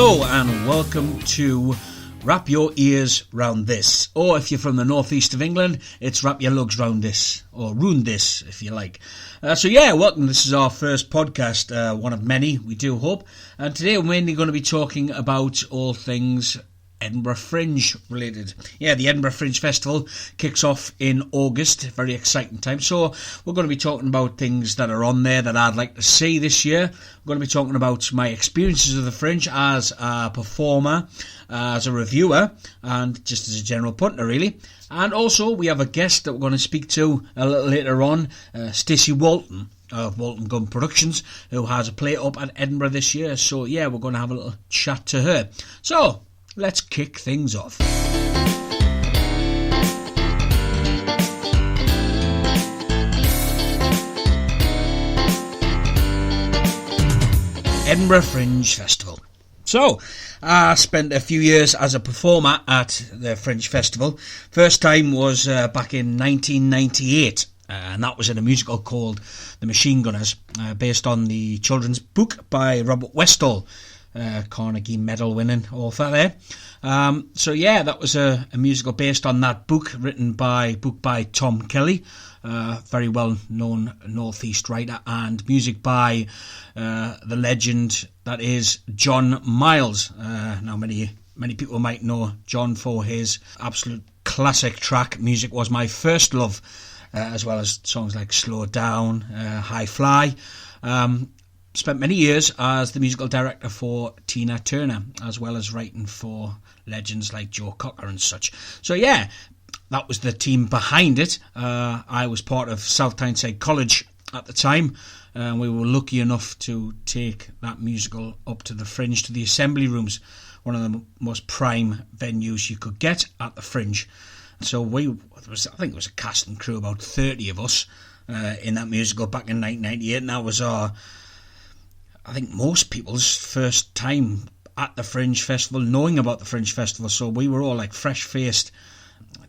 Hello and welcome to Wrap Your Ears Round This, or if you're from the northeast of England, it's Wrap Your Lugs Round This, or Ruin This if you like. Welcome. This is our first podcast, one of many, we do hope, and today we're mainly going to be talking about all things Edinburgh Fringe related. Yeah, the Edinburgh Fringe Festival kicks off in August, very exciting time. So we're going to be talking about things that are on there that I'd like to see this year. We're going to be talking about my experiences of the Fringe as a performer, as a reviewer, and just as a general punter really. And also we have a guest that we're going to speak to a little later on, Stacy Walton of Walton-Gunn Productions, who has a play up at Edinburgh this year. So yeah, we're going to have a little chat to her. So let's kick things off. Edinburgh Fringe Festival. So, I spent a few years as a performer at the Fringe Festival. First time was back in 1998. And that was in a musical called The Machine Gunners, based on the children's book by Robert Westall. Carnegie Medal winning author there. That was a musical based on that book, written by Tom Kelly, very well known Northeast writer, and music by the legend that is John Miles. Now many people might know John for his absolute classic track Music Was My First Love, as well as songs like Slow Down, High Fly. Spent many years as the musical director for Tina Turner, as well as writing for legends like Joe Cocker and such. So yeah, that was the team behind it. I was part of South Tyneside College at the time, and we were lucky enough to take that musical up to the Fringe, to the Assembly Rooms, one of the most prime venues you could get at the Fringe. So I think it was a cast and crew, about 30 of us in that musical back in 1998, and that was I think most people's first time at the Fringe Festival, knowing about the Fringe Festival. So we were all like fresh-faced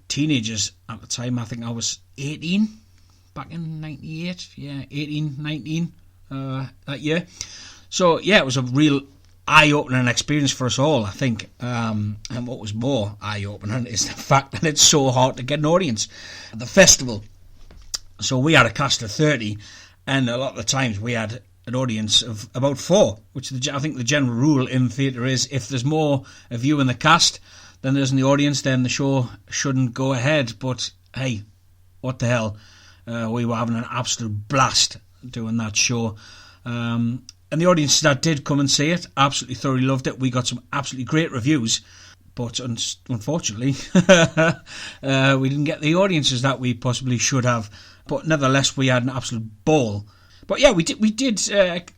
teenagers at the time. I think I was 18 back in 98. Yeah, 18, 19 that year. So yeah, it was a real eye-opening experience for us all, I think. And what was more eye-opening is the fact that it's so hard to get an audience at the festival. So we had a cast of 30, and a lot of the times we had an audience of about 4, which I think the general rule in theatre is if there's more of you in the cast than there's in the audience, then the show shouldn't go ahead. But hey, what the hell, we were having an absolute blast doing that show, and the audiences that did come and see it absolutely thoroughly loved it. We got some absolutely great reviews, but unfortunately we didn't get the audiences that we possibly should have. But nevertheless, we had an absolute ball. But yeah, we did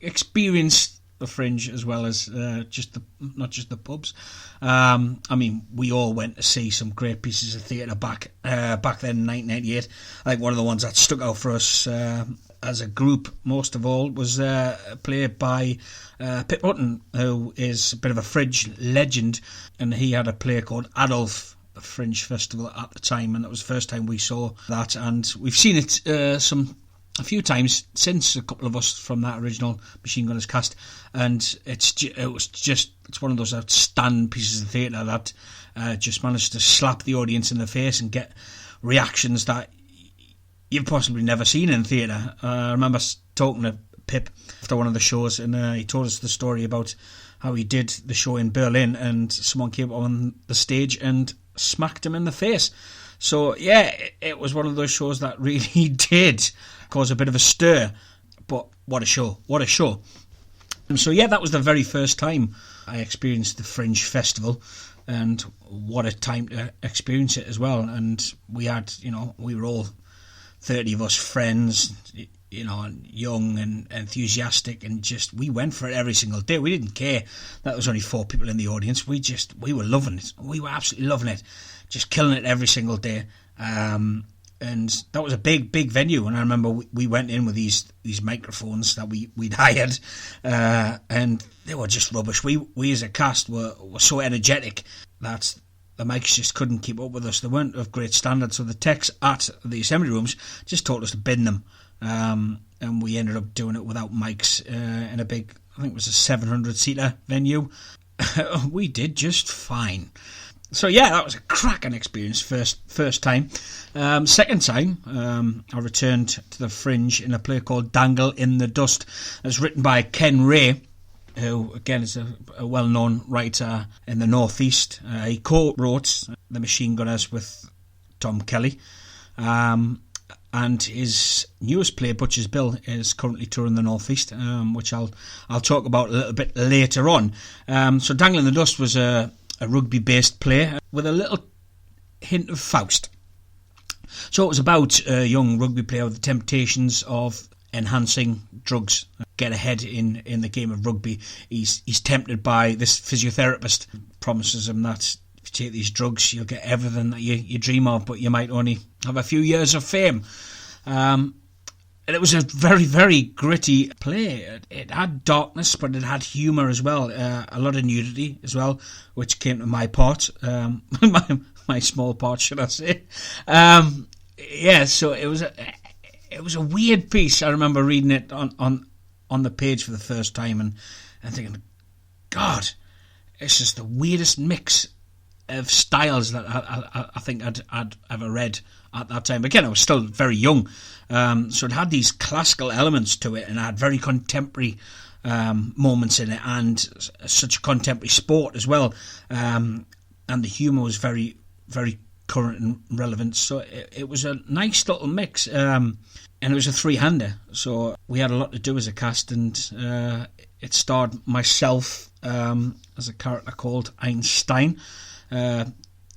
experience the Fringe as well as not just the pubs. I mean, we all went to see some great pieces of theatre back then in 1998. I think one of the ones that stuck out for us as a group most of all was played by Pip Hutton, who is a bit of a Fringe legend, and he had a play called Adolf, the Fringe Festival at the time, and that was the first time we saw that, and we've seen it a few times since, a couple of us from that original Machine Gunners cast, and it's one of those outstanding pieces of theatre that just managed to slap the audience in the face and get reactions that you've possibly never seen in theatre. I remember talking to Pip after one of the shows, and he told us the story about how he did the show in Berlin and someone came on the stage and smacked him in the face. So yeah, it was one of those shows that really did cause a bit of a stir. But what a show, what a show. And so yeah, that was the very first time I experienced the Fringe Festival, and what a time to experience it as well. And we had, we were all 30 of us friends, young and enthusiastic, and we went for it every single day. We didn't care that there was only 4 people in the audience. We were loving it. We were absolutely loving it. Just killing it every single day. And that was a big venue. And I remember we went in with these microphones that we'd hired, and they were just rubbish. We as a cast were so energetic that the mics just couldn't keep up with us. They weren't of great standard, so the techs at the assembly rooms just told us to bin them. And we ended up doing it without mics in a big, I think it was a 700-seater venue. We did just fine. So yeah, that was a cracking experience. First time. Second time, I returned to the Fringe in a play called Dangle in the Dust. It's written by Ken Ray, who again is a well-known writer in the Northeast. He co-wrote The Machine Gunners with Tom Kelly. And his newest play, Butcher's Bill, is currently touring the Northeast, which I'll talk about a little bit later on. So Dangle in the Dust was a rugby-based play with a little hint of Faust. So it was about a young rugby player with the temptations of enhancing drugs, get ahead in the game of rugby. He's tempted by this physiotherapist, promises him that if you take these drugs, you'll get everything that you dream of, but you might only have a few years of fame. And it was a very, very gritty play. It had darkness, but it had humour as well. A lot of nudity as well, which came to my part. My small part, should I say. So it was a weird piece. I remember reading it on the page for the first time and thinking, God, it's just the weirdest mix of styles that I think I'd ever read at that time. Again, I was still very young, so it had these classical elements to it, and it had very contemporary moments in it, and such a contemporary sport as well. And the humour was very, very current and relevant. So it was a nice little mix, and it was a three-hander. So we had a lot to do as a cast, and it starred myself as a character called Einstein,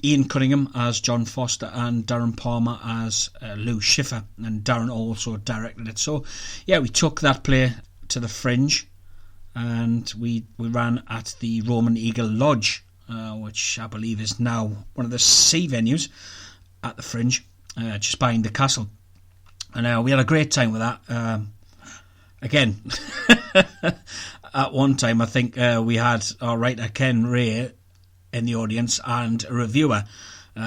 Ian Cunningham as John Foster, and Darren Palmer as Lou Schiffer, and Darren also directed it. So yeah, we took that play to the Fringe, and we ran at the Roman Eagle Lodge, which I believe is now one of the C venues at the Fringe, just behind the castle. And we had a great time with that. Again, at one time I think we had our writer Ken Ray in the audience and a reviewer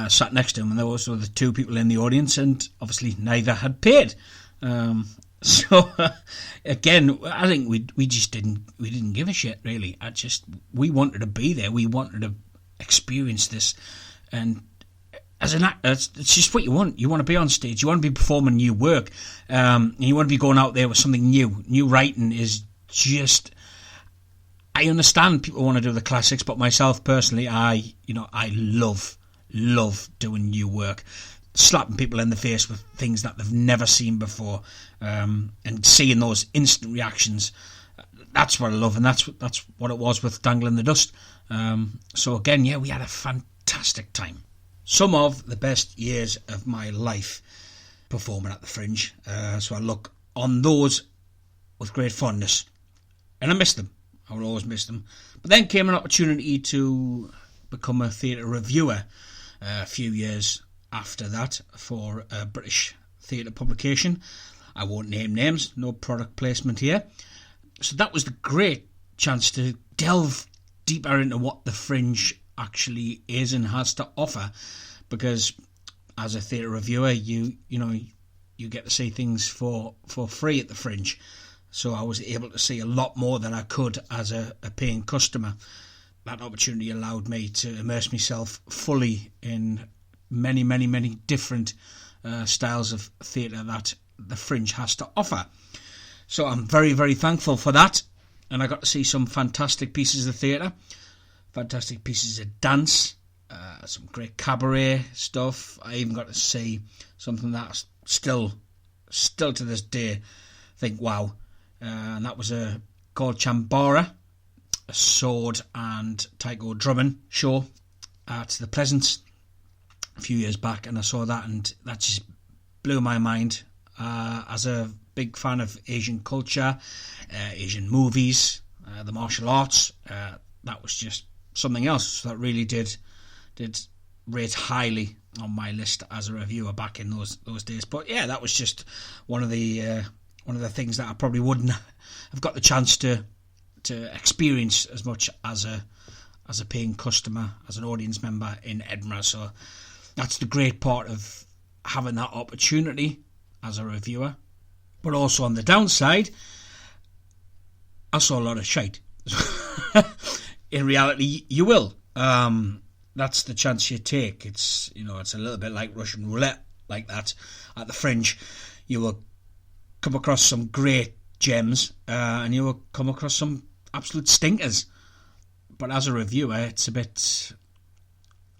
sat next to him, and there were also the two people in the audience, and obviously neither had paid. So again, I think we just didn't give a shit, really. We wanted to be there. We wanted to experience this, and as an actor, it's just what you want. You want to be on stage. You want to be performing new work. And you want to be going out there with something new. New writing is just. I understand people want to do the classics, but myself personally, I love doing new work, slapping people in the face with things that they've never seen before, and seeing those instant reactions. That's what I love, and that's what it was with Dangle in the Dust. So again, yeah, we had a fantastic time. Some of the best years of my life performing at the Fringe. So I look on those with great fondness, and I miss them. I will always miss them. But then came an opportunity to become a theatre reviewer a few years after that for a British theatre publication. I won't name names, no product placement here. So that was the great chance to delve deeper into what the Fringe actually is and has to offer, because as a theatre reviewer, you get to see things for free at the Fringe. So I was able to see a lot more than I could as a paying customer. That opportunity allowed me to immerse myself fully in many, many, many different styles of theatre that the Fringe has to offer. So I'm very, very thankful for that. And I got to see some fantastic pieces of theatre, fantastic pieces of dance, some great cabaret stuff. I even got to see something that still to this day think, wow. And that was called Chambara, a sword and taiko drumming show at the Pleasance a few years back, and I saw that, and that just blew my mind. As a big fan of Asian culture, Asian movies, the martial arts, that was just something else that really did rate highly on my list as a reviewer back in those days. But yeah, that was just one of the things that I probably wouldn't have got the chance to experience as much as a paying customer, as an audience member in Edinburgh. So that's the great part of having that opportunity as a reviewer. But also on the downside, I saw a lot of shite. in reality, you will. That's the chance you take. It's it's a little bit like Russian roulette, like that. At the Fringe, you will come across some great gems, and you will come across some absolute stinkers. But as a reviewer, it's a bit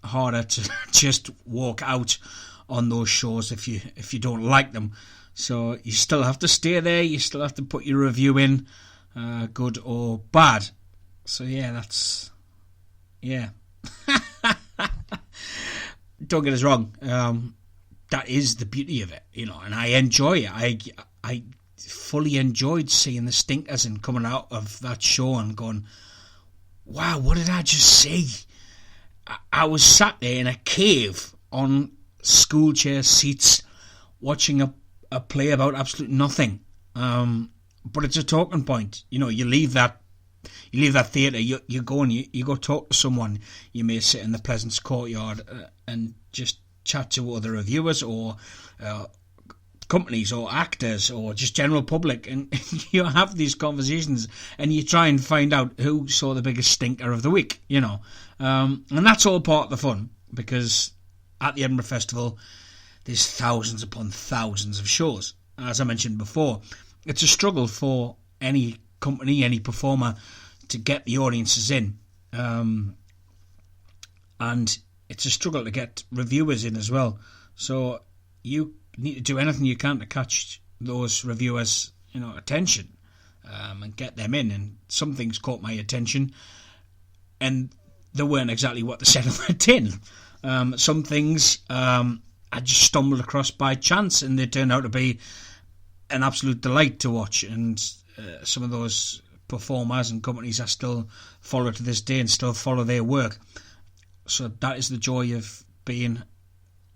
harder to just walk out on those shows if you don't like them. So you still have to stay there. You still have to put your review in, good or bad. So yeah. Don't get us wrong. That is the beauty of it, and I enjoy it. I fully enjoyed seeing the stinkers and coming out of that show and going, wow, what did I just see? I was sat there in a cave on school chair seats watching a play about absolute nothing. But it's a talking point. You leave that theatre, you go and you go talk to someone. You may sit in the Pleasance courtyard and just chat to other reviewers or companies or actors or just general public, and you have these conversations and you try and find out who saw the biggest stinker of the week, and that's all part of the fun, because at the Edinburgh Festival there's thousands upon thousands of shows. As I mentioned before, it's a struggle for any company, any performer, to get the audiences in, and it's a struggle to get reviewers in as well. So you need to do anything you can to catch those reviewers, attention, and get them in. And some things caught my attention, and they weren't exactly what they said on the tin. Some things I just stumbled across by chance, and they turned out to be an absolute delight to watch. And some of those performers and companies I still follow to this day and still follow their work. So that is the joy of being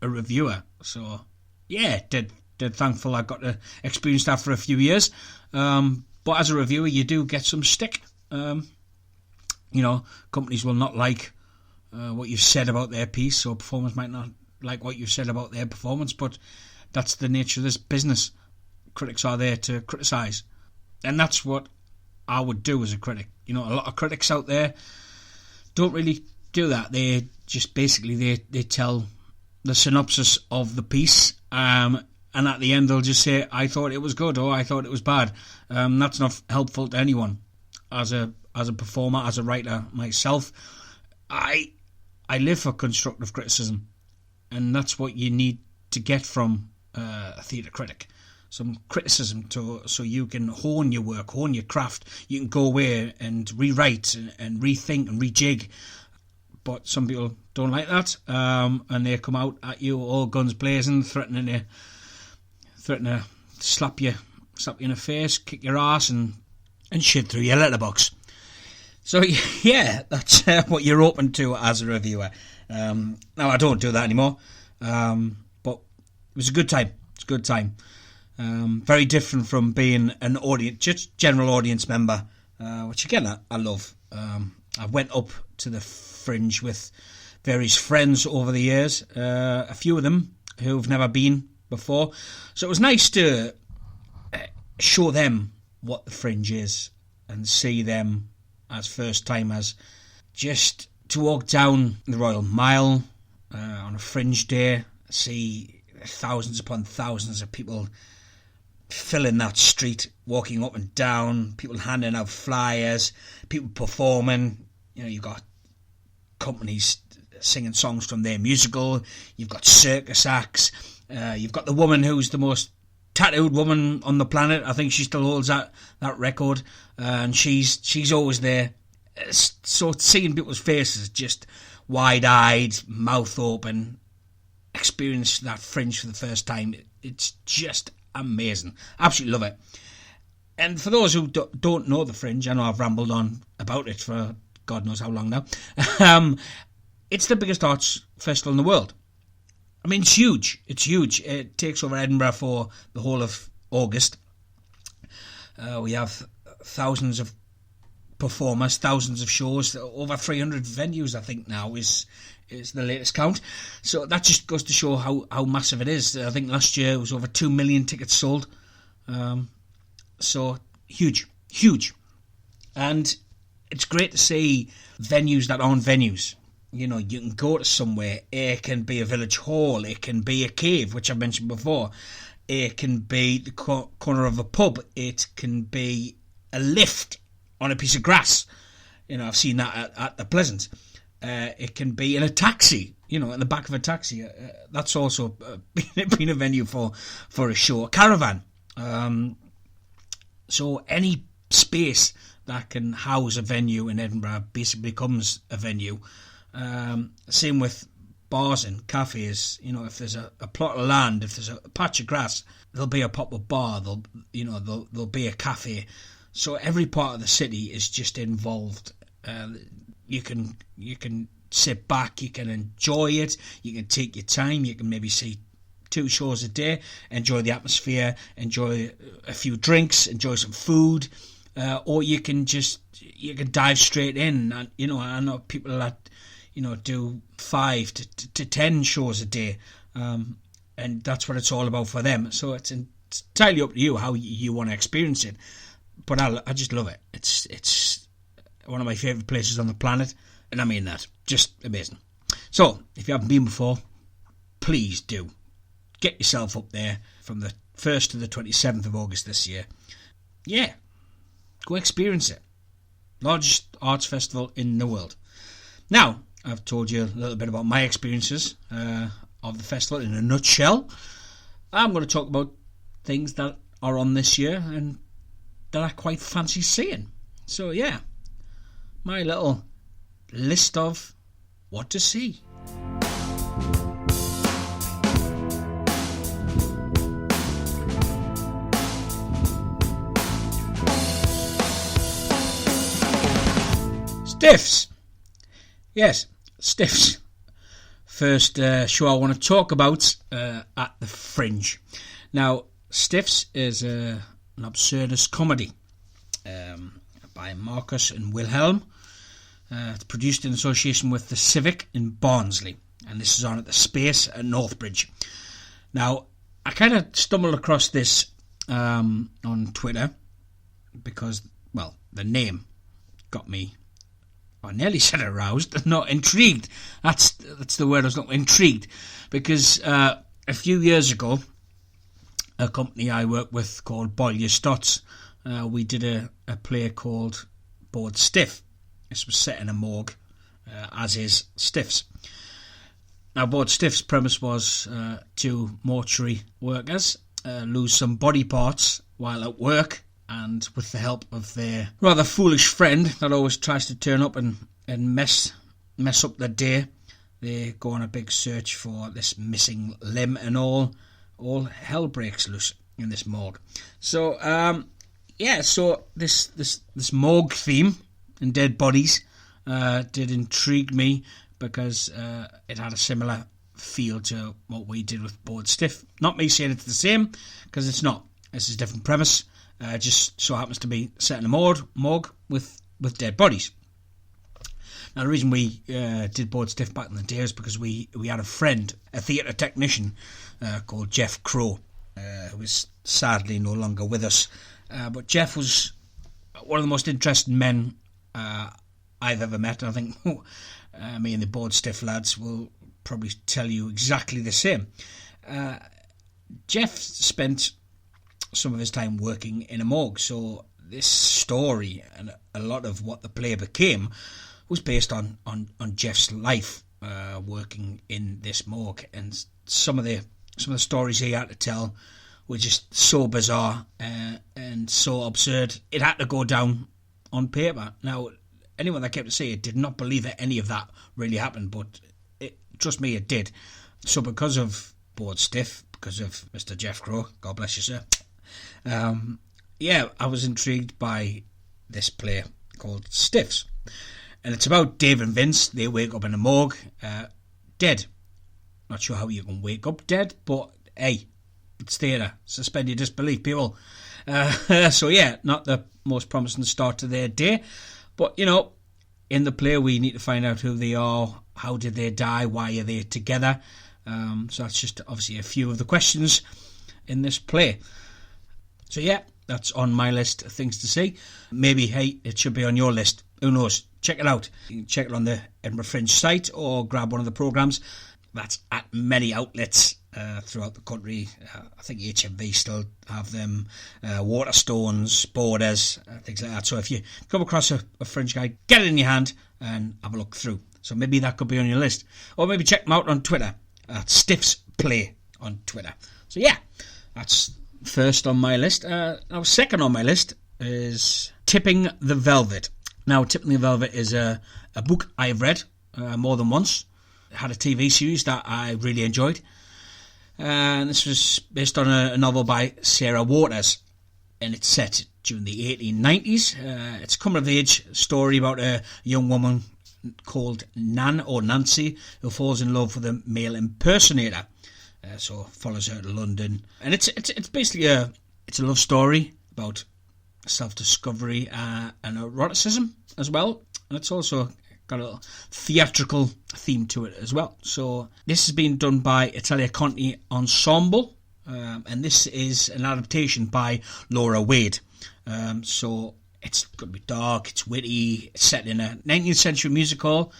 a reviewer. So yeah, dead thankful I got to experience that for a few years. But as a reviewer, you do get some stick. Companies will not like what you've said about their piece, or performers might not like what you've said about their performance, but that's the nature of this business. Critics are there to criticise, and that's what I would do as a critic. A lot of critics out there don't really do that. They just basically they tell the synopsis of the piece, and at the end they'll just say, I thought it was good, or I thought it was bad. That's not helpful to anyone. As a performer, as a writer myself, I live for constructive criticism, and that's what you need to get from a theatre critic. Some criticism so you can hone your work, hone your craft. You can go away and rewrite and rethink and rejig. But some people don't like that, and they come out at you all guns blazing, threatening to slap you in the face, kick your ass, and shit through your letterbox. So yeah, that's what you're open to as a reviewer. Now I don't do that anymore, but it was a good time. It's a good time. Very different from being an audience, just general audience member, which again I love. I went up to the Fringe with various friends over the years, a few of them who've never been before, so it was nice to show them what the Fringe is and see them as first timers. Just to walk down the Royal Mile on a Fringe day, see thousands upon thousands of people filling that street, walking up and down, people handing out flyers, people performing. You've got companies singing songs from their musical, you've got circus acts, you've got the woman who's the most tattooed woman on the planet. I think she still holds that record, and she's always there. So seeing people's faces, just wide-eyed, mouth open, experience that Fringe for the first time, it's just amazing. Absolutely love it. And for those who don't know the Fringe, I know I've rambled on about it for God knows how long now. It's the biggest arts festival in the world. I mean, it's huge. It's huge. It takes over Edinburgh for the whole of August. We have thousands of performers, thousands of shows, over 300 venues, I think now is the latest count. So that just goes to show how massive it is. I think last year it was over 2 million tickets sold. So huge. And it's great to see venues that aren't venues. You know, you can go to somewhere. It can be a village hall. It can be a cave, which I mentioned before. It can be the corner of a pub. It can be a lift on a piece of grass. You know, I've seen that at the Pleasance. It can be in a taxi, you know, in the back of a taxi. That's also been a venue for a show. A caravan. So any space that can house a venue in Edinburgh basically becomes a venue. Same with bars and cafes. You know, if there's a plot of land, if there's a patch of grass, there'll be a pop-up bar. There'll be a cafe. So every part of the city is just involved. You can sit back, you can enjoy it, you can take your time, you can maybe see 2 shows a day, enjoy the atmosphere, enjoy a few drinks, enjoy some food, or you can dive straight in. And you know, I know people that, you know, do 5 to 10 shows a day, and that's what it's all about for them. So it's entirely up to you how you want to experience it. But I just love it. It's one of my favourite places on the planet, and I mean that. Just amazing. So, if you haven't been before, please do. Get yourself up there from the 1st to the 27th of August this year. Yeah, go experience it. Largest arts festival in the world. Now, I've told you a little bit about my experiences of the festival in a nutshell. I'm going to talk about things that are on this year and that I quite fancy seeing. So, yeah. My little list of what to see. Stiffs. Yes, Stiffs. First show I want to talk about at the Fringe. Now, Stiffs is an absurdist comedy by Marcus and Wilhelm. It's produced in association with the Civic in Barnsley, and this is on at the Space at Northbridge. Now, I kind of stumbled across this on Twitter because, well, the name got me, I nearly said aroused, not intrigued. That's the word I was looking, intrigued, because a few years ago, a company I work with called Boil Your Stots, we did a play called Bored Stiff. This was set in a morgue, as is Stiffs. Now, Bored Stiff's premise was 2 mortuary workers lose some body parts while at work, and with the help of their rather foolish friend that always tries to turn up and mess up their day, they go on a big search for this missing limb, and all hell breaks loose in this morgue. So, so this morgue theme and dead bodies did intrigue me because it had a similar feel to what we did with Bored Stiff. Not me saying it's the same, because it's not. This is a different premise. Just so happens to be set in a morgue with dead bodies. Now, the reason we did Bored Stiff back in the day is because we had a friend, a theatre technician called Jeff Crow, who is sadly no longer with us. But Jeff was one of the most interesting men I've ever met. I think me and the Bored Stiff lads will probably tell you exactly the same. Jeff spent some of his time working in a morgue, so this story and a lot of what the play became was based on Jeff's life working in this morgue, and some of the stories he had to tell were just so bizarre and so absurd. It had to go down on paper. Now, anyone that kept to say it did not believe that any of that really happened, but trust me, it did. So because of Bored Stiff, because of Mr. Jeff Crow, God bless you, sir, I was intrigued by this play called Stiffs. And it's about Dave and Vince. They wake up in a morgue, dead. Not sure how you can wake up dead, but hey, it's theatre. Suspend your disbelief, people. So yeah, not the most promising start to their day. But, you know, in the play we need to find out who they are, how did they die, why are they together. So that's just obviously a few of the questions in this play. So yeah, that's on my list of things to see. Maybe, hey, it should be on your list who knows? Check it out. You can check it on the Edinburgh Fringe site or grab one of the programmes. That's at many outlets throughout the country. I think HMV still have them, Waterstones, Borders, things like that. So if you come across a Fringe guide, get it in your hand and have a look through. So maybe that could be on your list. Or maybe check them out on Twitter, at Stiffs Play on Twitter. So yeah, that's first on my list. Now second on my list is Tipping the Velvet. Now Tipping the Velvet is a book I've read more than once. It had a TV series that I really enjoyed. And this was based on a novel by Sarah Waters. And it's set during the 1890s. It's a coming-of-age story about a young woman called Nan or Nancy who falls in love with a male impersonator. So follows her to London. And it's basically a love story about self-discovery and eroticism as well. And it's also got a theatrical theme to it as well. So this has been done by Italia Conti Ensemble, and this is an adaptation by Laura Wade. So it's going to be dark, it's witty, it's set in a 19th century music hall,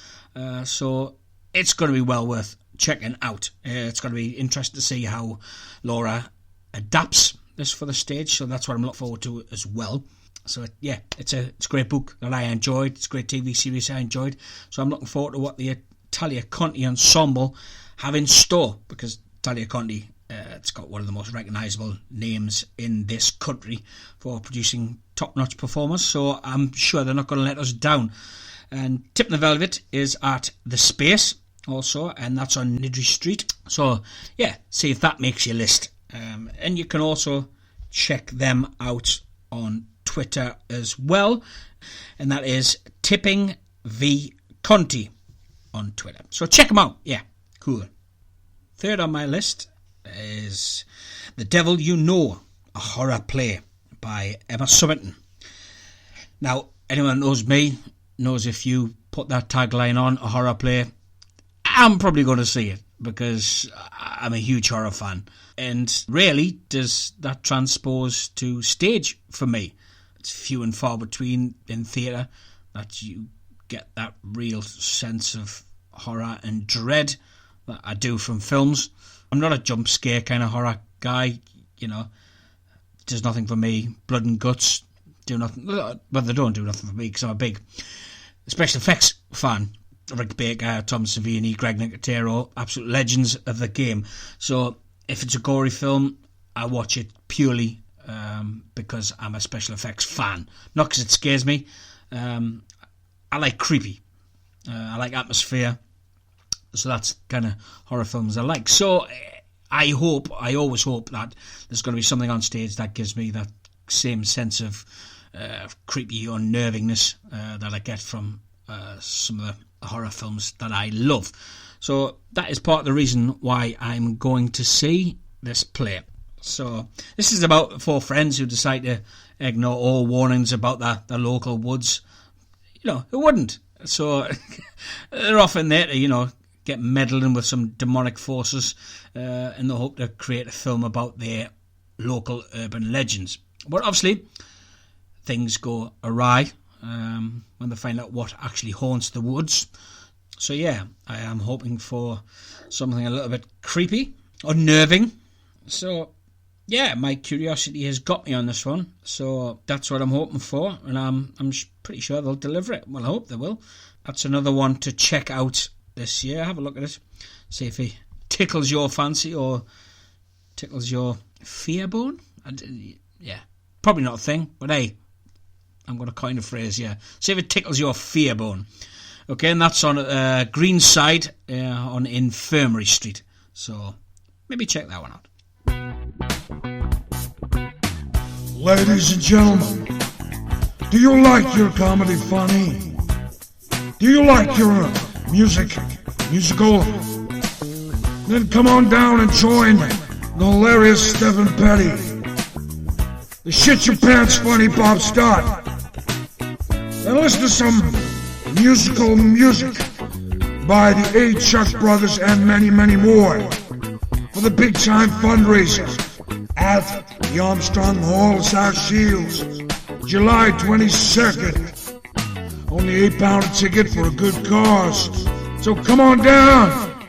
so it's going to be well worth checking out. It's going to be interesting to see how Laura adapts this for the stage, so that's what I'm looking forward to as well. So yeah, it's a great book that I enjoyed. It's a great TV series I enjoyed. So I'm looking forward to what the Italia Conti Ensemble have in store, because Italia Conti, it's got one of the most recognisable names in this country for producing top-notch performers. So I'm sure they're not going to let us down. And Tipping the Velvet is at The Space also, and that's on Nidri Street. So yeah, see if that makes your list. And you can also check them out on Twitter as well, and that is Tipping V Conti on Twitter. So check them out. Yeah, cool. Third on my list is The Devil You Know, a horror play by Emma Summerton. Now, anyone that knows me knows if you put that tagline on, a horror play, I'm probably going to see it, because I'm a huge horror fan. And rarely does that transpose to stage for me. It's few and far between in theatre that you get that real sense of horror and dread that I do from films. I'm not a jump scare kind of horror guy, you know. It does nothing for me. Blood and guts do nothing. Well, they don't do nothing for me because I'm a big special effects fan. Rick Baker, Tom Savini, Greg Nicotero, absolute legends of the game. So if it's a gory film, I watch it purely because I'm a special effects fan. Not because it scares me. I like creepy. I like atmosphere. So that's kind of horror films I like. So I always hope that there's going to be something on stage that gives me that same sense of creepy unnervingness that I get from some of the horror films that I love. So that is part of the reason why I'm going to see this play. So this is about 4 friends who decide to ignore all warnings about the local woods. You know, who wouldn't? So they're often there to, you know, get meddled in with some demonic forces in the hope to create a film about their local urban legends. But obviously, things go awry when they find out what actually haunts the woods. So yeah, I am hoping for something a little bit creepy, unnerving. So yeah, my curiosity has got me on this one. So that's what I'm hoping for, and I'm pretty sure they'll deliver it. Well, I hope they will. That's another one to check out this year. Have a look at it. See if it tickles your fancy or tickles your fear bone. Yeah, probably not a thing, but hey, I'm going to coin a phrase, yeah. See if it tickles your fear bone. Okay, and that's on Greenside on Infirmary Street. So maybe check that one out. Ladies and gentlemen, do you like your comedy funny? Do you like your musical? Then come on down and join the hilarious Stephen Petty, the shit your pants funny Bob Scott, and listen to some musical music by the A. Chuck Brothers and many, many more for the big time fundraiser at the Armstrong Hall, South Shields, July 22nd. Only £8 a ticket for a good cause. So come on down,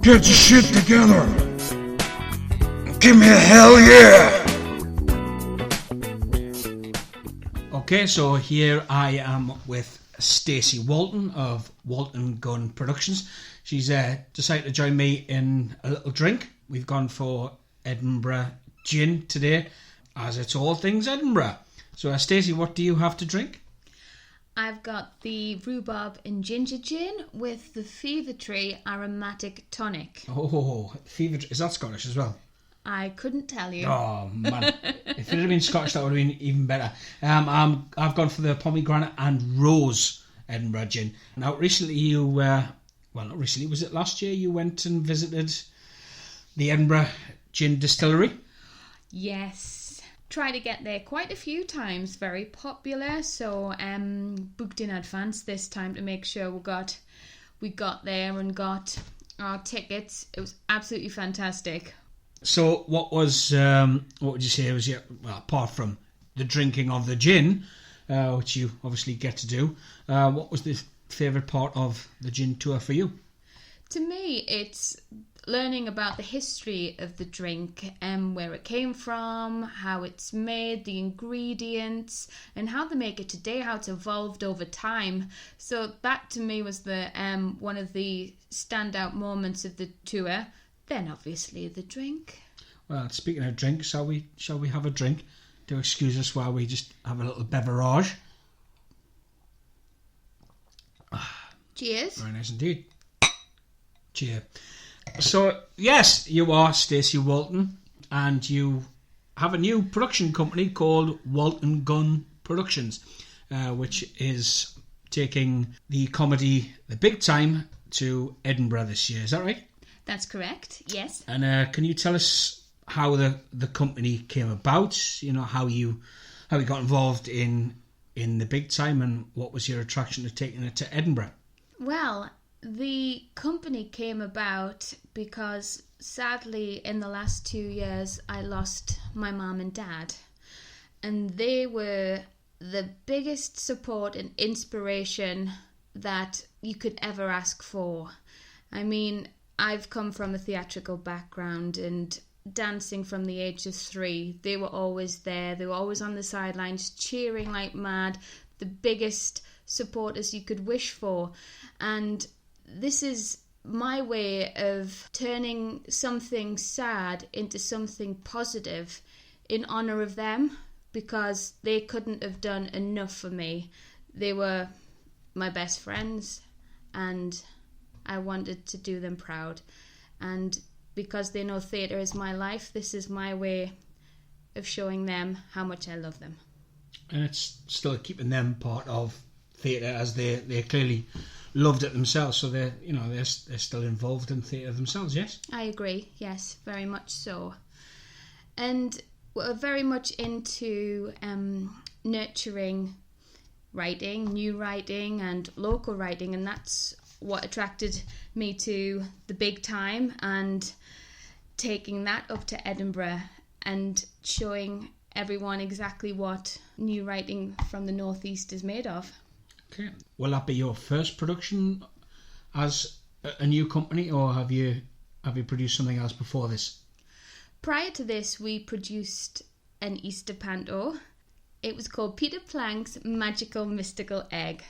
get your shit together. Give me a hell yeah! Okay, so here I am with Stacy Walton of Walton-Gunn Productions. She's decided to join me in a little drink. We've gone for Edinburgh gin today, as it's all things Edinburgh. So Stacy, what do you have to drink? I've got the rhubarb and ginger gin with the Fever Tree aromatic tonic. Oh, Fever Tree. Is that Scottish as well? I couldn't tell you. Oh, man. If it had been Scottish, that would have been even better. I've gone for the pomegranate and rose Edinburgh gin. Now, recently you, not recently, was it last year you went and visited the Edinburgh Gin Distillery? Yes. Tried to get there quite a few times. Very popular. So booked in advance this time to make sure we got there and got our tickets. It was absolutely fantastic. So what would you say was apart from the drinking of the gin, which you obviously get to do, what was the favourite part of the gin tour for you? To me, it's learning about the history of the drink and where it came from, how it's made, the ingredients, and how they make it today, how it's evolved over time. So that to me was the one of the standout moments of the tour. Then obviously the drink. Well, speaking of drink, shall we have a drink? Do excuse us while we just have a little beverage. Cheers. Very nice indeed. Cheers. So yes, you are Stacy Walton, and you have a new production company called Walton-Gunn Productions, which is taking the comedy The Big Time to Edinburgh this year. Is that right? That's correct, yes. And can you tell us how the company came about? You know, how you got involved in The Big Time, and what was your attraction to taking it to Edinburgh? Well, the company came about because sadly in the last 2 years I lost my mum and dad, and they were the biggest support and inspiration that you could ever ask for. I mean, I've come from a theatrical background and dancing from the age of 3. They were always there. They were always on the sidelines cheering like mad. The biggest supporters you could wish for. And this is my way of turning something sad into something positive in honour of them, because they couldn't have done enough for me. They were my best friends, and I wanted to do them proud. And because they know theatre is my life, this is my way of showing them how much I love them. And it's still keeping them part of theatre, as they clearly loved it themselves, so they're still involved in theatre themselves. Yes, I agree. Yes, very much so. And we're very much into nurturing writing, new writing and local writing, and that's what attracted me to The Big Time, and taking that up to Edinburgh and showing everyone exactly what new writing from the Northeast is made of. Okay. Will that be your first production as a new company, or have you produced something else before this? Prior to this, we produced an Easter panto. It was called Peter Plank's Magical Mystical Egg,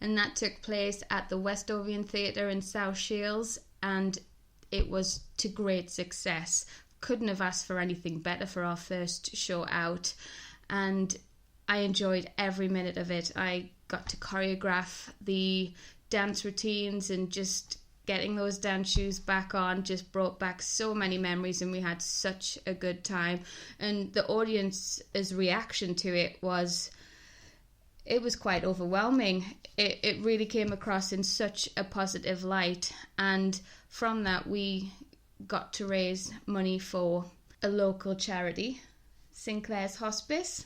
and that took place at the Westovian Theatre in South Shields, and it was to great success. Couldn't have asked for anything better for our first show out, and I enjoyed every minute of it. I got to choreograph the dance routines, and just getting those dance shoes back on just brought back so many memories, and we had such a good time. And the audience's reaction to it was quite overwhelming. It really came across in such a positive light, and from that we got to raise money for a local charity, Sinclair's Hospice,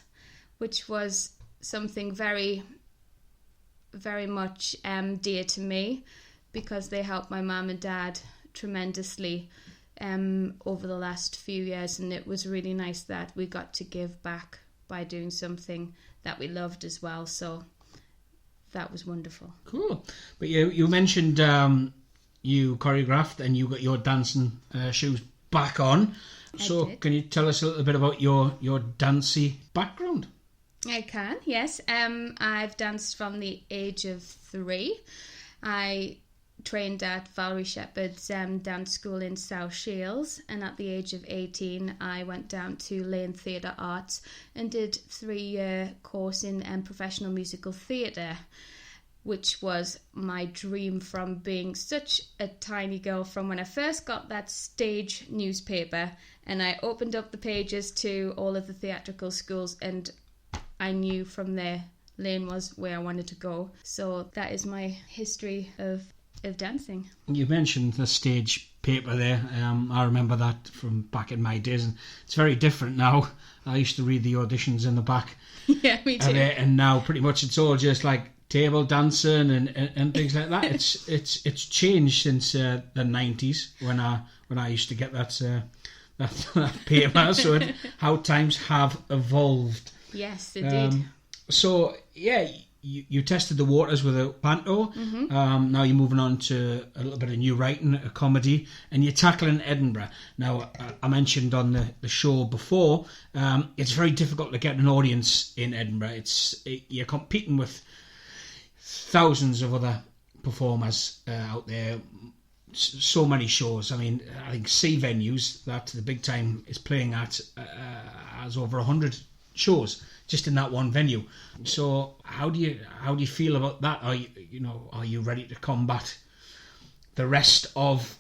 which was something very, very much dear to me, because they helped my mum and dad tremendously over the last few years, and it was really nice that we got to give back by doing something that we loved as well. So that was wonderful. Cool. But you mentioned you choreographed and you got your dancing shoes back on. So can you tell us a little bit about your dancey background? I can, yes. I've danced from the age of 3. I trained at Valerie Shepherd's dance school in South Shields, and at the age of 18 I went down to Lane Theatre Arts and did 3-year course in professional musical theatre, which was my dream from being such a tiny girl, from when I first got that stage newspaper and I opened up the pages to all of the theatrical schools, and I knew from there Lane was where I wanted to go. So that is my history of dancing. You mentioned the stage paper there. I remember that from back in my days, and it's very different now. I used to read the auditions in the back. Yeah, me too. And now pretty much it's all just like table dancing and things like that. It's changed since the 90s when I used to get that paper. So how times have evolved. Yes, indeed. So yeah, you tested the waters with a panto. Mm-hmm. Now you're moving on to a little bit of new writing, a comedy, and you're tackling Edinburgh. Now, I mentioned on the show before, it's very difficult to get an audience in Edinburgh. You're competing with thousands of other performers out there. So many shows. I mean, I think C Venues that the Big Time is playing at has over 100 shows just in that one venue. So how do you feel about that? Are you ready to combat the rest of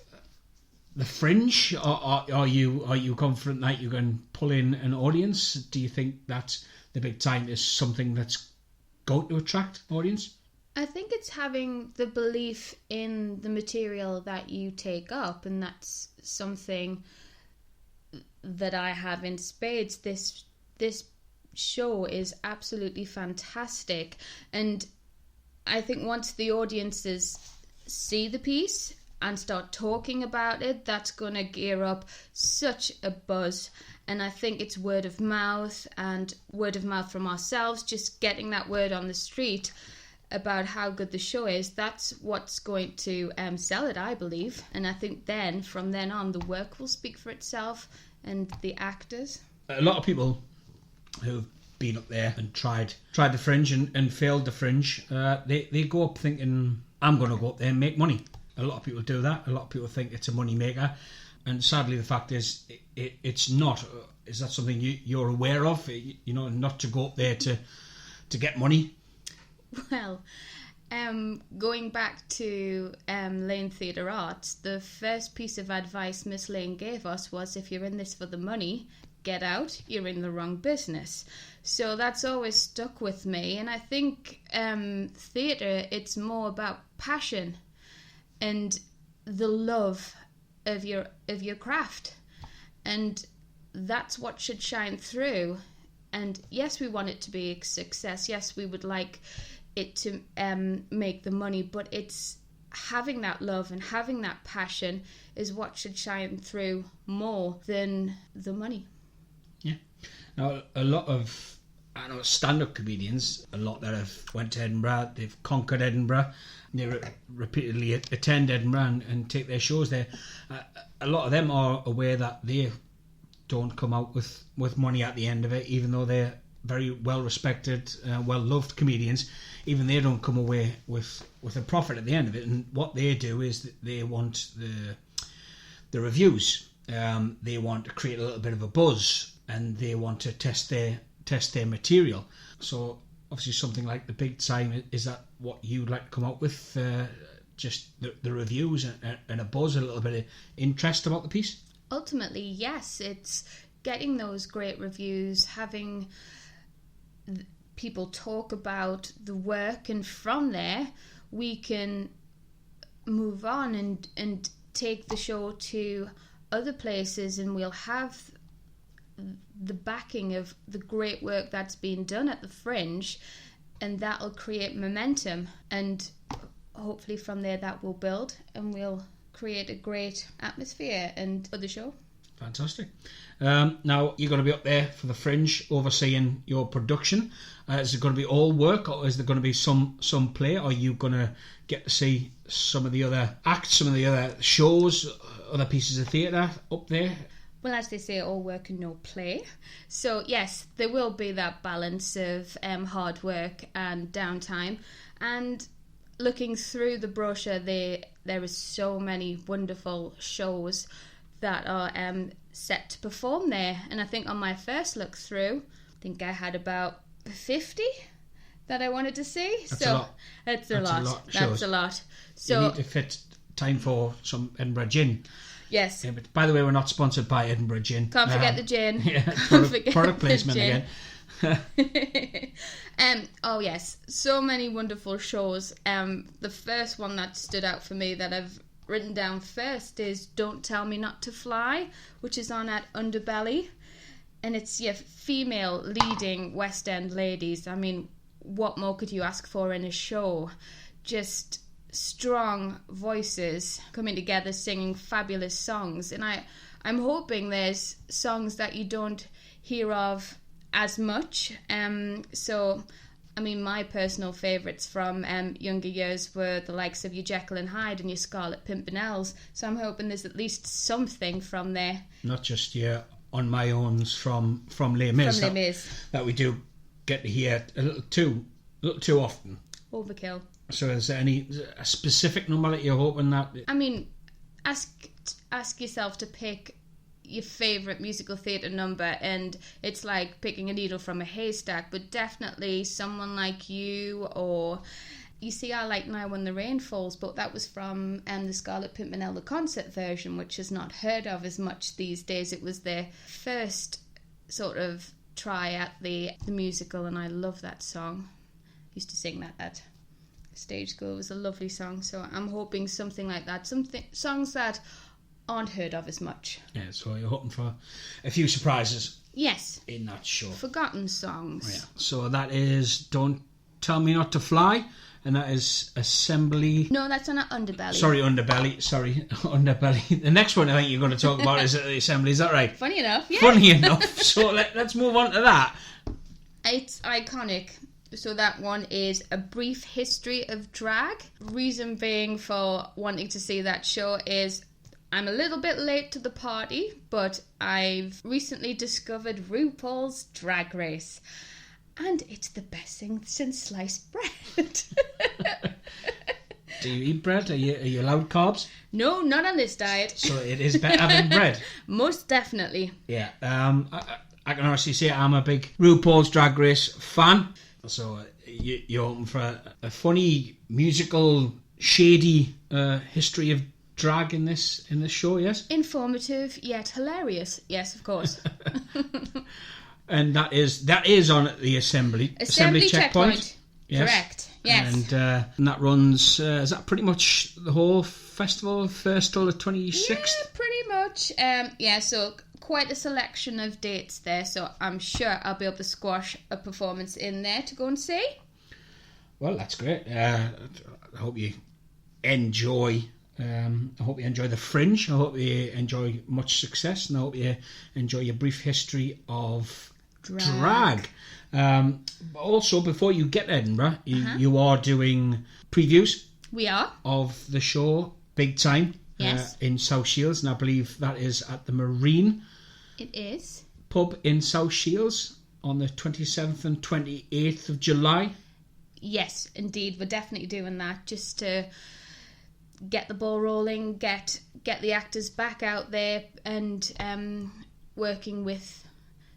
the Fringe? Or are you confident that you can pull in an audience? Do you think that the Big Time is something that's going to attract an audience? I think it's having the belief in the material that you take up, and that's something that I have in spades. This show is absolutely fantastic, and I think once the audiences see the piece and start talking about it, that's going to gear up such a buzz. And I think it's word of mouth from ourselves, just getting that word on the street about how good the show is. That's what's going to sell it, I believe. And I think then from then on the work will speak for itself, and the actors. A lot of people who've been up there and tried the Fringe and failed the Fringe, they go up thinking, I'm going to go up there and make money. A lot of people do that. A lot of people think it's a money maker, and sadly the fact is it's not. Is that something you're aware of? Not to go up there to get money? Well, going back to Lane Theatre Arts, the first piece of advice Miss Lane gave us was, if you're in this for the money, get out, you're in the wrong business. So that's always stuck with me, and I think theatre, it's more about passion and the love of your craft, and that's what should shine through. And yes, we want it to be a success. Yes, we would like it to make the money, but it's having that love and having that passion is what should shine through more than the money. Yeah. Now, a lot of stand-up comedians, a lot that have went to Edinburgh, they've conquered Edinburgh, they repeatedly attend Edinburgh and take their shows there. A lot of them are aware that they don't come out with money at the end of it, even though they're very well-respected, well-loved comedians. Even they don't come away with a profit at the end of it. And what they do is that they want the reviews. They want to create a little bit of a buzz, and they want to test their material. So obviously something like the Big Time, is that what you'd like to come up with? Just the reviews and a buzz, a little bit of interest about the piece? Ultimately, yes. It's getting those great reviews, having people talk about the work, and from there we can move on and take the show to other places, and we'll have the backing of the great work that's been done at the Fringe, and that'll create momentum, and hopefully from there that will build and we'll create a great atmosphere and for the show. Fantastic. Now, you're going to be up there for the Fringe, overseeing your production. Is it going to be all work, or is there going to be some play? Or are you going to get to see some of the other acts, some of the other shows, other pieces of theatre up there? Well, as they say, all work and no play. So, yes, there will be that balance of hard work and downtime. And looking through the brochure, there is so many wonderful shows that are set to perform there. And I think on my first look through, I think I had about 50 that I wanted to see. That's a lot. That's a lot. So you need to fit time for some Edinburgh gin. Yes. Yeah, but by the way, we're not sponsored by Edinburgh Gin. Can't forget the gin. Yeah, product placement again. Oh yes, so many wonderful shows. The first one that stood out for me that I've written down first is Don't Tell Me Not to Fly, which is on at Underbelly, and it's your female leading West End ladies. I mean, what more could you ask for in a show? Just strong voices coming together singing fabulous songs, and I'm hoping there's songs that you don't hear of as much. So I mean, my personal favourites from younger years were the likes of your Jekyll and Hyde and your Scarlet Pimpernels, so I'm hoping there's at least something from there. Not just your On My Owns from Les Mis. From Les Mis. That we do get to hear a little too often. Overkill. So is there a specific number that you're hoping that... I mean, ask yourself to pick your favourite musical theatre number, and it's like picking a needle from a haystack, but definitely Someone Like You, or you see I Like Now When the Rain Falls, but that was from the Scarlet Pimpernel, the concert version, which is not heard of as much these days. It was their first sort of try at the musical, and I love that song. I used to sing that at stage school. It was a lovely song, so I'm hoping something like that, songs that aren't heard of as much. Yeah, so you're hoping for a few surprises. Yes. In that show. Forgotten songs. Oh, yeah. So that is Don't Tell Me Not to Fly, and that is Assembly... No, that's on Underbelly. Sorry, Underbelly. The next one I think you're going to talk about is at the Assembly, is that right? Funny enough, yeah. Funny enough. So let's move on to that. It's iconic. So that one is A Brief History of Drag. Reason being for wanting to see that show is I'm a little bit late to the party, but I've recently discovered RuPaul's Drag Race, and it's the best thing since sliced bread. Do you eat bread? Are you allowed carbs? No, not on this diet. So it is better than bread? Most definitely. Yeah. I can honestly say I'm a big RuPaul's Drag Race fan. So you're hoping for a funny, musical, shady history of drag in this show, yes? Informative yet hilarious, yes, of course. And that is on at the Assembly Checkpoint. Yes. Correct. Yes. And that runs. Is that pretty much the whole festival, 1st till the 26th? Yeah, pretty much. Yeah. So quite a selection of dates there. So I'm sure I'll be able to squash a performance in there to go and see. Well, that's great. I hope you enjoy. I hope you enjoy the Fringe. I hope you enjoy much success, and I hope you enjoy your brief history of drag. Also, before you get to Edinburgh, you are doing previews. We are of the show, big time. Yes. In South Shields, and I believe that is at the Marine. It is pub in South Shields on the 27th and 28th of July. Yes, indeed, we're definitely doing that just to get the ball rolling, get the actors back out there and working with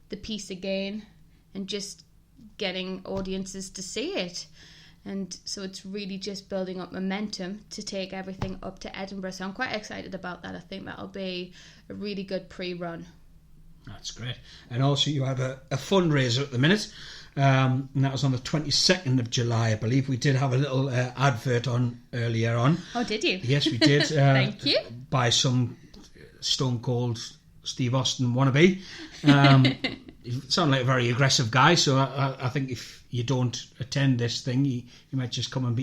the piece again, and just getting audiences to see it. And so it's really just building up momentum to take everything up to Edinburgh. So I'm quite excited about that. I think that'll be a really good pre-run. That's great. And also you have a fundraiser at the minute. And that was on the 22nd of July, I believe. We did have a little advert on earlier on. Oh, did you? Yes, we did. Thank you. By some Stone Cold Steve Austin wannabe. You sound like a very aggressive guy, so I think if you don't attend this thing, you might just come and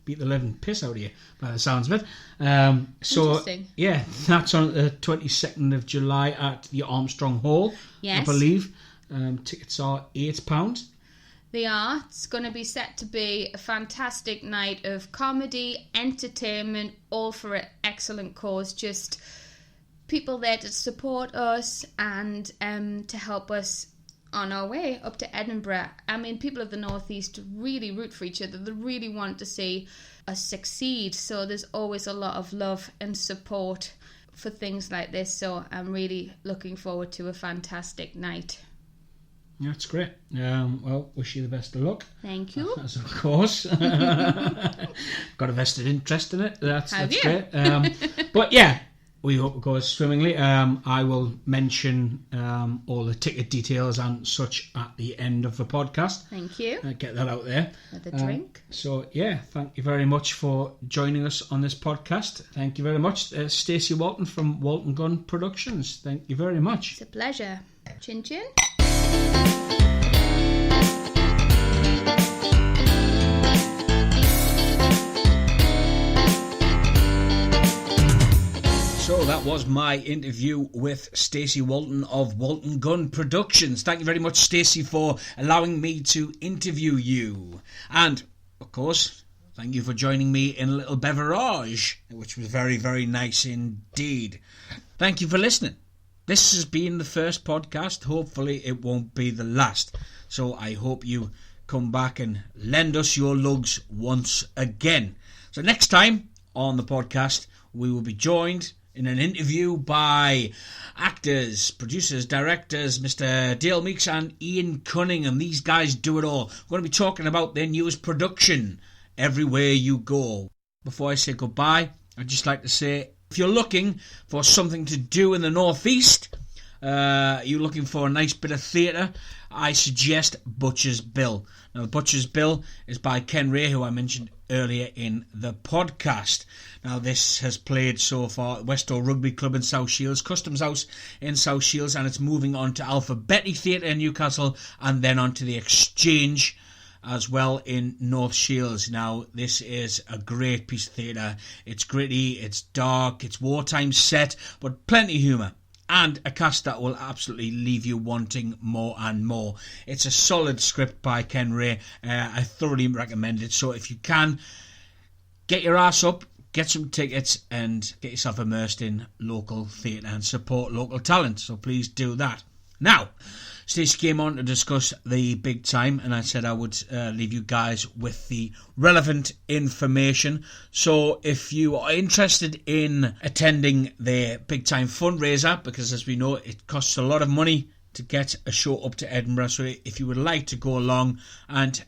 beat the living piss out of you by the sounds of it. So Interesting. yeah, that's on the 22nd of July at the Armstrong Hall, Yes. I believe. Tickets are £8. They are. It's going to be set to be a fantastic night of comedy, entertainment, all for an excellent cause. Just people there to support us and to help us on our way up to Edinburgh. I mean, people of the North East really root for each other. They really want to see us succeed. So there's always a lot of love and support for things like this. So I'm really looking forward to a fantastic night. That's great. Well, wish you the best of luck. Thank you. As of course. Got a vested interest in it. That's great. But yeah, we hope it goes swimmingly. I will mention all the ticket details and such at the end of the podcast. Thank you. Get that out there. With a drink. So yeah, thank you very much for joining us on this podcast. Thank you very much. Stacy Walton from Walton-Gunn Productions. Thank you very much. It's a pleasure. Chin chin. So that was my interview with Stacy Walton of Walton-Gunn Productions. Thank you very much, Stacy, for allowing me to interview you. And, of course, thank you for joining me in a little beverage, which was very, very nice indeed. Thank you for listening. This has been the first podcast. Hopefully it won't be the last. So I hope you come back and lend us your lugs once again. So next time on the podcast, we will be joined in an interview by actors, producers, directors, Mr. Dale Meeks and Ian Cunningham. These guys do it all. We're going to be talking about their newest production, Everywhere You Go. Before I say goodbye, I'd just like to say, if you're looking for something to do in the Northeast, you're looking for a nice bit of theatre, I suggest Butcher's Bill. Now, the Butcher's Bill is by Ken Ray, who I mentioned earlier in the podcast. Now, this has played so far at Westall Rugby Club in South Shields, Customs House in South Shields, and it's moving on to Alpha Betty Theatre in Newcastle, and then on to the Exchange as well in North Shields. Now, this is a great piece of theatre. It's gritty, it's dark, it's wartime set, but plenty of humour. And a cast that will absolutely leave you wanting more and more. It's a solid script by Ken Ray. I thoroughly recommend it. So if you can, get your ass up, get some tickets, and get yourself immersed in local theatre and support local talent. So please do that. Now, Stacey came on to discuss the big time, and I said I would leave you guys with the relevant information. So if you are interested in attending their big time fundraiser, because as we know, it costs a lot of money to get a show up to Edinburgh, so if you would like to go along and,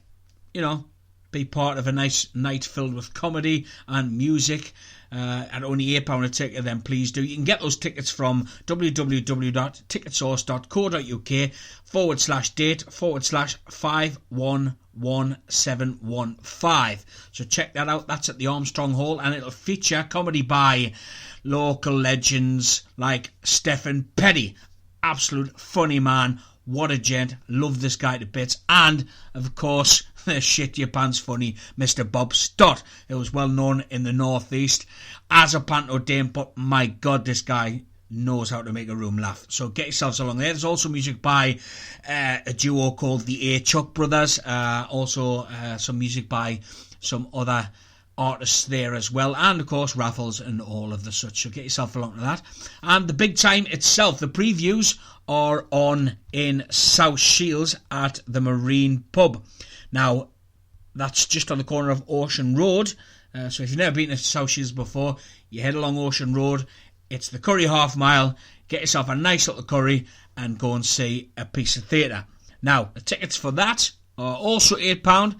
you know, be part of a nice night filled with comedy and music, at only £8 a ticket, then please do. You can get those tickets from www.ticketsource.co.uk//51115. So check that out. That's at the Armstrong Hall, and it'll feature comedy by local legends like Stephen Petty. Absolute funny man. What a gent. Love this guy to bits. And, of course, the shit your pants funny Mr. Bob Stott, who was well known in the North East as a panto dame, but my God, this guy knows how to make a room laugh. So get yourselves along there. There's also music by a duo called the A. Chuck Brothers. Also some music by some other artists there as well, and of course raffles and all of the such. So get yourself along to that. And the big time itself, the previews are on in South Shields at the Marine Pub. Now, that's just on the corner of Ocean Road. So if you've never been to South Shields before, you head along Ocean Road. It's the Curry half mile. Get yourself a nice little curry and go and see a piece of theatre. Now, the tickets for that are also £8,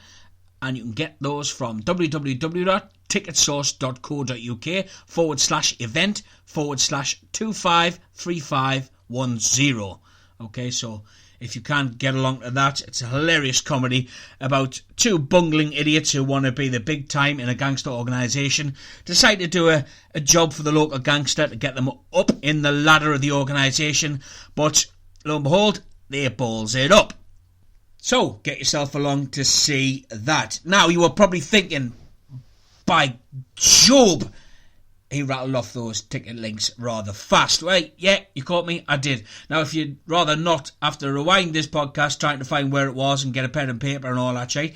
and you can get those from www.ticketsource.co.uk/event/253510. Okay, so if you can't get along to that, it's a hilarious comedy about two bungling idiots who want to be the big time in a gangster organisation, decide to do a job for the local gangster to get them up in the ladder of the organisation, but lo and behold, they balls it up. So, get yourself along to see that. Now, you are probably thinking, by Job, he rattled off those ticket links rather fast. Right, yeah, you caught me, I did. Now, if you'd rather not have to rewind this podcast trying to find where it was and get a pen and paper and all that shit,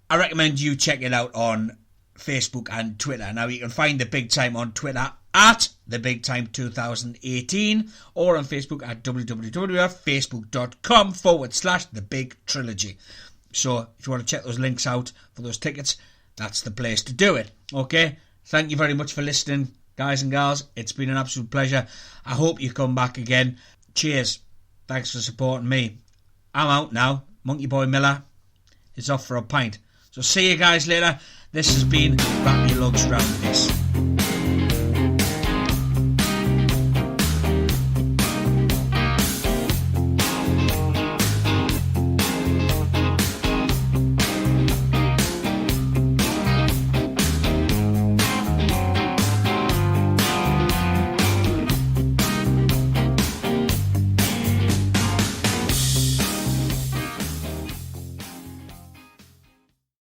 I recommend you check it out on Facebook and Twitter. Now, you can find The Big Time on Twitter at The Big Time 2018 or on Facebook at www.facebook.com/The Big Trilogy. So, if you want to check those links out for those tickets, that's the place to do it. Okay? Thank you very much for listening, guys and gals. It's been an absolute pleasure. I hope you come back again. Cheers. Thanks for supporting me. I'm out now. Monkey Boy Miller is off for a pint. So see you guys later. This has been Wrap Your Lugs Round This.